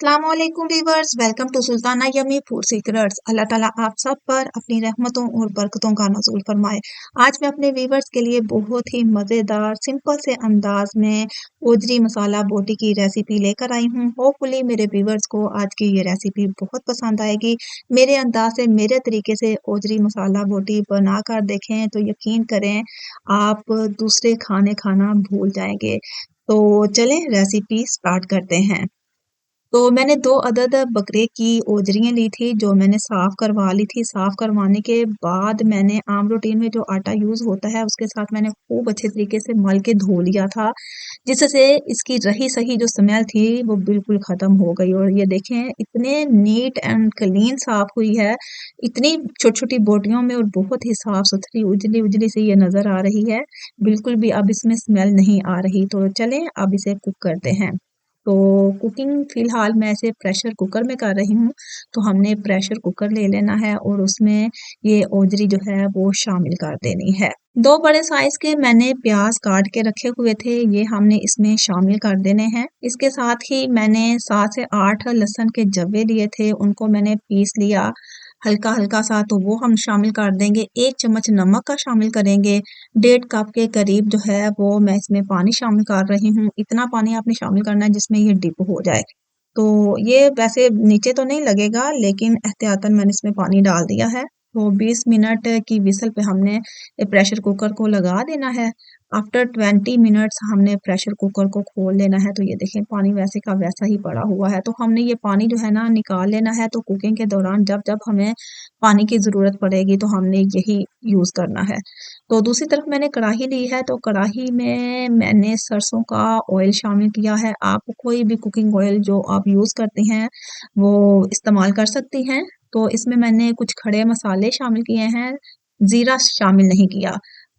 अस्सलामुअलैकुम viewers, welcome to Sultana yummy food secrets. Allah ताला आप सब पर अपनी रहमतों और बरकतों का नज़ूल फरमाए। आज मैं अपने वीवर्स के लिए बहुत ही मज़ेदार सिंपल से अंदाज में ओजरी मसाला बोटी की रेसिपी लेकर आई हूँ। होपफुली मेरे वीवर्स को आज की ये रेसिपी बहुत पसंद आएगी। मेरे अंदाज से मेरे तरीके से ओजरी मसाला बोटी बना कर देखें तो यकीन करें आप दूसरे खाने खाना भूल जाएंगे। तो चलें रेसिपी स्टार्ट करते हैं। तो मैंने 2 अदद बकरे की ओजरियाँ ली थी, जो मैंने साफ़ करवा ली थी। साफ़ करवाने के बाद मैंने आम रोटी में जो आटा यूज़ होता है, उसके साथ मैंने खूब अच्छे तरीके से मल के धो लिया था, जिससे इसकी रही-सही जो स्मेल थी, वो बिल्कुल ख़त्म हो गई। और ये देखें, इतने नीट एंड क्लीन साफ़ हुई है, इतनी छोटी-छोटी बोटियों में और बहुत ही साफ़-सुथरी उजली-उजली सी ये नज़र आ रही है। बिल्कुल भी अब इसमें स्मेल नहीं आ रही। तो चलें, अब इसे कुक करते हैं। तो कुकिंग फ़िलहाल मैं इसे प्रेशर कुकर में कर रही हूँ। तो हमने प्रेशर कुकर ले लेना है और उसमें ये ओजरी जो है वो शामिल कर देनी है। 2 बड़े साइज़ के मैंने प्याज़ काट के रखे हुए थे, ये हमने इसमें शामिल कर देने हैं। इसके साथ ही मैंने 7 से 8 लहसुन के जवे लिए थे, उनको मैंने पीस लिया हल्का-हल्का सा, तो वो हम शामिल कर देंगे। 1 चम्मच नमक का शामिल करेंगे। 1.5 कप के करीब जो है वो मैं इसमें पानी शामिल कर रही हूँ। इतना पानी आपने शामिल करना है जिसमें ये डिप हो जाए। तो ये वैसे नीचे तो नहीं लगेगा, लेकिन एहतियातन मैंने इसमें पानी डाल दिया है। तो 20 मिनट की व्हिसल पे हमने प्रेशर कुकर को लगा देना है। आफ्टर 20 मिनट्स हमने प्रेशर कुकर को खोल लेना है। तो ये देखें, पानी वैसे का वैसा ही पड़ा हुआ है। तो हमने ये पानी जो है ना निकाल लेना है। तो कुकिंग के दौरान जब-जब हमें पानी की ज़रूरत पड़ेगी तो हमने यही यूज़ करना है। तो दूसरी तरफ मैंने कढ़ाई ली है, तो कढ़ाई में मैंने सरसों का ऑयल शामिल किया है। आप कोई भी कुकिंग ऑयल जो आप यूज़ करती हैं, वो इस्तेमाल कर सकती हैं। तो इसमें मैंने कुछ खड़े मसाले शामिल किए हैं, ज़ीरा शामिल नहीं किया,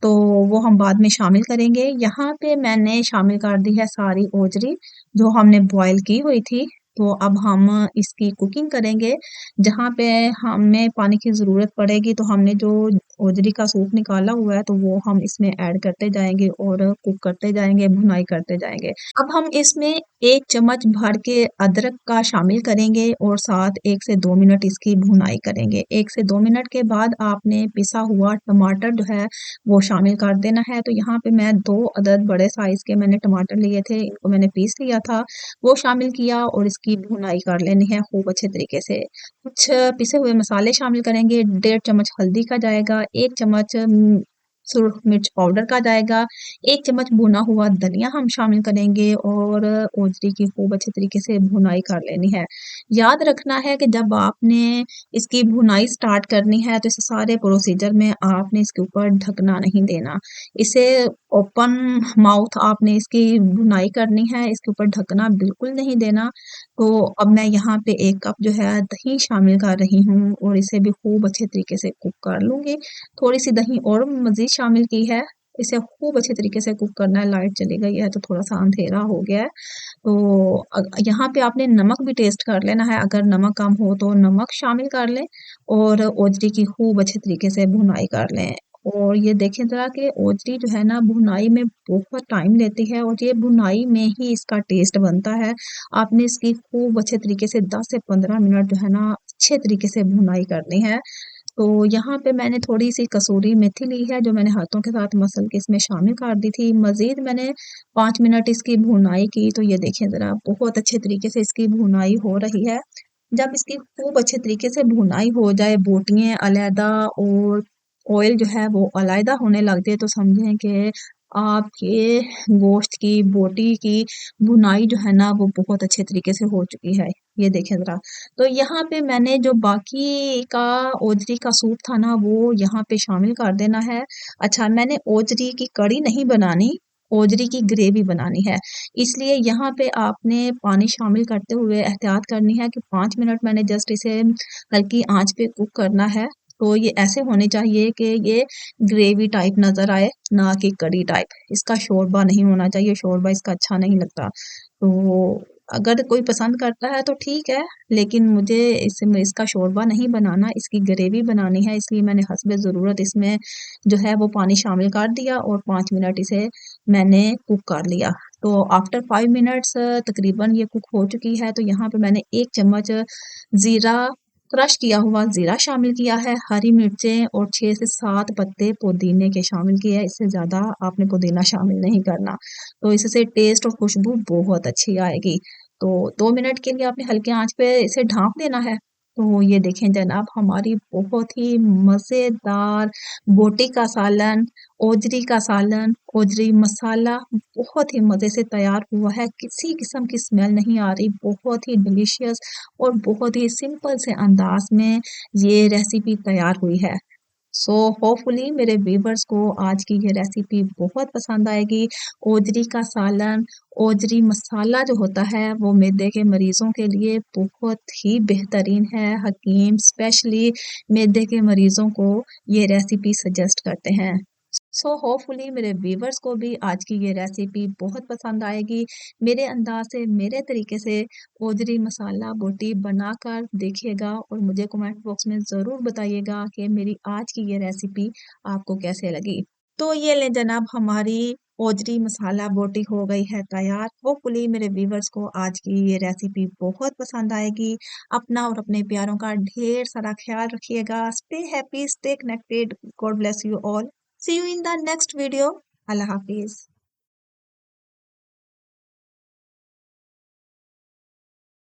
तो वो हम बाद में शामिल करेंगे। यहाँ पे मैंने शामिल कर दी है सारी ओजरी, जो हमने बॉयल की हुई थी। तो अब हम इसकी कुकिंग करेंगे। जहाँ पे हमें पानी की ज़रूरत पड़ेगी, तो हमने जो ओजरी का सूप निकाला हुआ है, तो वो हम इसमें ऐड करते जाएँगे और कुक करते जाएँगे, भुनाई करते जाएँगे। अब हम इसमें 1 चम्मच भर के अदरक का शामिल करेंगे और साथ 1 से 2 मिनट इसकी भुनाई करेंगे। 1 से 2 मिनट के बाद आपने पिसा हुआ टमाटर जो है, वो शामिल कर देना है। तो यहाँ पे मैं 2 अदद बड़े साइज़ के मैंने टमाटर लिए थे, इनको मैंने पीस लिया था, वो शामिल किया और इसकी भुनाई कर लेनी है खूब अच्छे तरीके से। कुछ पिसे हुए मसाले शामिल करेंगे, 1.5 चम्मच हल्दी का जाएगा, 1 चम्मच सुरख मिर्च पाउडर का जाएगा, 1 चम्मच भुना हुआ धनिया हम शामिल करेंगे और ओजरी की खूब अच्छे तरीके से भुनाई कर लेनी है। याद रखना है कि जब आपने इसकी भुनाई स्टार्ट करनी है, तो इस सारे प्रोसीजर में आपने इसके ऊपर ढकना नहीं देना। इसे ओपन माउथ आपने इसकी भुनाई करनी है, इसके ऊपर ढकना बिल्कुल नहीं देना। तो अब मैं यहाँ पे 1 कप जो है दही शामिल कर रही हूँ और इसे भी खूब अच्छे तरीके से कुक कर लूँगी। थोड़ी-सी दही और मज़ीद शामिल की है। इसे खूब अच्छे तरीके से कुक करना है। लाइट चली गई है तो थोड़ा-सा अंधेरा हो गया है। तो यहाँ पे आपने नमक भी टेस्ट कर लेना है। अगर नमक कम हो तो नमक शामिल कर लें और ओजरी की खूब अच्छे तरीके से भुनाई कर लें। और ये देखें ज़रा कि ओजरी जो है ना भुनाई में बहुत टाइम लेती है और ये भुनाई में ही इसका टेस्ट बनता है। आपने इसकी खूब अच्छे तरीके से 10 से 15 मिनट जो है ना अच्छे तरीके से भुनाई करनी है। तो यहाँ पे मैंने थोड़ी-सी कसूरी मेथी ली है, जो मैंने हाथों के साथ मसल के इसमें शामिल कर दी थी। मज़ीद मैंने 5 मिनट इसकी भुनाई की, तो ये देखें ज़रा बहुत अच्छे तरीके से इसकी भुनाई हो रही है। जब इसकी खूब अच्छे तरीके से भुनाई हो जाए, बोटियाँ अलहदा और ऑयल जो है वो अलहदा होने लग जाए, तो समझें कि आपके गोश्त की, बोटी की भुनाई जो है ना वो बहुत अच्छे तरीके से हो चुकी है। ये देखें ज़रा। तो यहाँ पे मैंने जो बाकी का ओजरी का सूप था ना, वो यहाँ पे शामिल कर देना है। अच्छा, मैंने ओजरी की कढ़ी नहीं बनानी, ओजरी की ग्रेवी बनानी है। इसलिए यहाँ पे आपने पानी शामिल करते हुए एहतियात करनी है कि 5 मिनट मैंने जस्ट इसे हल्की आँच पे कुक करना है। तो ये ऐसे होने चाहिए कि ये ग्रेवी टाइप नज़र आए, ना कि कढ़ी टाइप। इसका शोरबा नहीं होना चाहिए, शोरबा इसका अच्छा नहीं लगता। तो अगर कोई पसंद करता है तो ठीक है, लेकिन मुझे इसमें इसका शोरबा नहीं बनाना, इसकी ग्रेवी बनानी है, इसलिए मैंने हस्बे ज़रूरत इसमें जो है वो पानी शामिल कर दिया और 5 मिनट इसे मैंने कुक कर लिया। तो आफ्टर 5 मिनट्स तकरीबन ये कुक हो चुकी है। तो यहाँ पे मैंने 1 चम्मच ज़ीरा, क्रश किया हुआ ज़ीरा शामिल किया है, हरी मिर्चें और 6 से 7 पत्ते पुदीने के शामिल किए हैं। इससे ज़्यादा आपने पुदीना शामिल नहीं करना, तो इससे टेस्ट और खुशबू बहुत अच्छी आएगी। तो 2 मिनट के लिए आपने हल्के आँच पे इसे ढाँप देना है। तो ये देखें जनाब, हमारी बहुत ही मज़ेदार बोटी का सालन, ओजरी का सालन, ओजरी मसाला बहुत ही मज़े से तैयार हुआ है। किसी किस्म की स्मेल नहीं आ रही, बहुत ही डिलीशियस और बहुत ही सिंपल से अंदाज में ये रेसिपी तैयार हुई है। सो होपफुली मेरे व्यूवर्स को आज की ये रेसिपी बहुत पसंद आएगी। ओजरी का सालन, ओजरी मसाला जो होता है वो मैदे के मरीजों के लिए बहुत ही बेहतरीन है। हकीम स्पेशली मैदे के मरीजों को ये रेसिपी सजेस्ट करते हैं। सो होपफुली मेरे व्यूवर्स को भी आज की ये रेसिपी बहुत पसंद आएगी। मेरे अंदाज से, मेरे तरीके से ओजरी मसाला बोटी बनाकर देखिएगा और मुझे कमेंट बॉक्स में ज़रूर बताइएगा कि मेरी आज की ये रेसिपी आपको कैसे लगी। तो ये लें जनाब, हमारी ओजरी मसाला बोटी हो गई है तैयार। होपफुली मेरे व्यूवर्स को आज की ये रेसिपी बहुत पसंद आएगी। अपना और अपने प्यारों का ढेर सारा ख्याल रखिएगा। Stay happy, stay connected. God bless you all. See you in the next video. Allah Hafiz.